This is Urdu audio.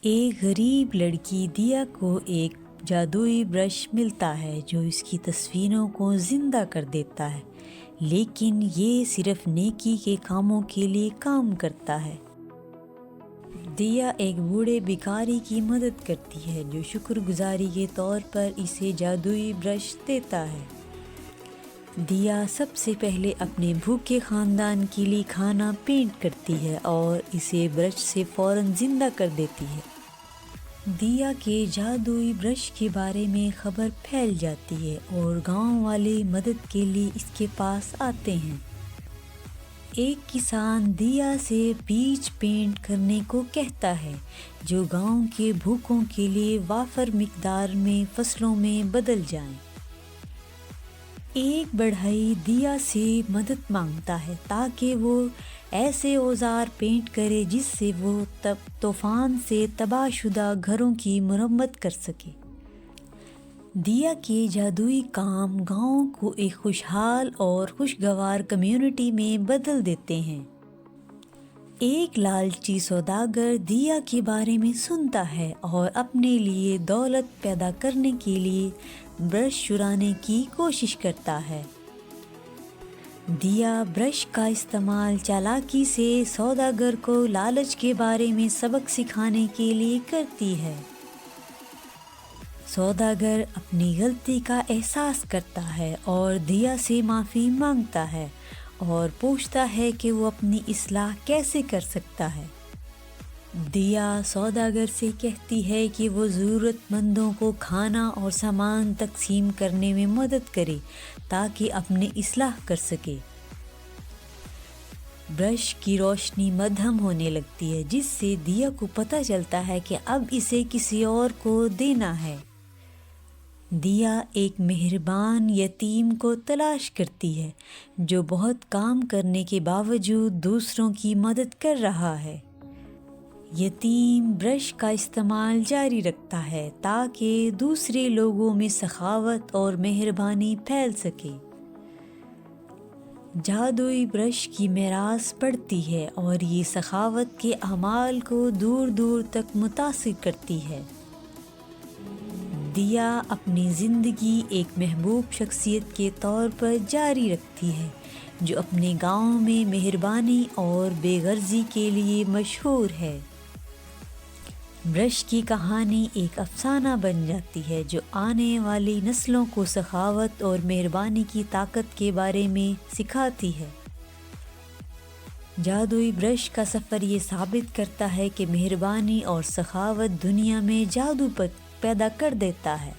ایک غریب لڑکی دیا کو ایک جادوئی برش ملتا ہے جو اس کی تصویروں کو زندہ کر دیتا ہے، لیکن یہ صرف نیکی کے کاموں کے لیے کام کرتا ہے۔ دیا ایک بوڑھے بھکاری کی مدد کرتی ہے جو شکر گزاری کے طور پر اسے جادوئی برش دیتا ہے۔ دیا سب سے پہلے اپنے بھوکے خاندان کے لیے کھانا پینٹ کرتی ہے اور اسے برش سے فوراً زندہ کر دیتی ہے۔ دیا کے جادوئی برش کے بارے میں خبر پھیل جاتی ہے اور گاؤں والے مدد کے لیے اس کے پاس آتے ہیں۔ ایک کسان دیا سے بیج پینٹ کرنے کو کہتا ہے جو گاؤں کے بھوکوں کے لیے وافر مقدار میں فصلوں میں بدل جائیں۔ ایک بڑھئی دیا سے مدد مانگتا ہے تاکہ وہ ایسے اوزار پینٹ کرے جس سے وہ طوفان سے تباہ شدہ گھروں کی مرمت کر سکے۔ دیا کے جادوئی کام گاؤں کو ایک خوشحال اور خوشگوار کمیونٹی میں بدل دیتے ہیں۔ ایک لالچی سوداگر دیا کے بارے میں سنتا ہے اور اپنے لیے دولت پیدا کرنے کے لیے برش چرانے کی کوشش کرتا ہے۔ دیا برش کا استعمال چالاکی سے سوداگر کو لالچ کے بارے میں سبق سکھانے کے لیے کرتی ہے۔ سوداگر اپنی غلطی کا احساس کرتا ہے اور دیا سے معافی مانگتا ہے اور پوچھتا ہے کہ وہ اپنی اصلاح کیسے کر سکتا ہے۔ دیا سوداگر سے کہتی ہے کہ وہ ضرورت مندوں کو کھانا اور سامان تقسیم کرنے میں مدد کرے تاکہ اپنی اصلاح کر سکے۔ برش کی روشنی مدھم ہونے لگتی ہے جس سے دیا کو پتہ چلتا ہے کہ اب اسے کسی اور کو دینا ہے۔ دیا ایک مہربان یتیم کو تلاش کرتی ہے جو بہت کام کرنے کے باوجود دوسروں کی مدد کر رہا ہے۔ یتیم برش کا استعمال جاری رکھتا ہے تاکہ دوسرے لوگوں میں سخاوت اور مہربانی پھیل سکے۔ جادوئی برش کی میراث بڑھتی ہے اور یہ سخاوت کے اعمال کو دور دور تک متاثر کرتی ہے۔ دیا اپنی زندگی ایک محبوب شخصیت کے طور پر جاری رکھتی ہے جو اپنے گاؤں میں مہربانی اور بے غرضی کے لیے مشہور ہے۔ برش کی کہانی ایک افسانہ بن جاتی ہے جو آنے والی نسلوں کو سخاوت اور مہربانی کی طاقت کے بارے میں سکھاتی ہے۔ جادوئی برش کا سفر یہ ثابت کرتا ہے کہ مہربانی اور سخاوت دنیا میں جادو پیدا کر دیتا ہے۔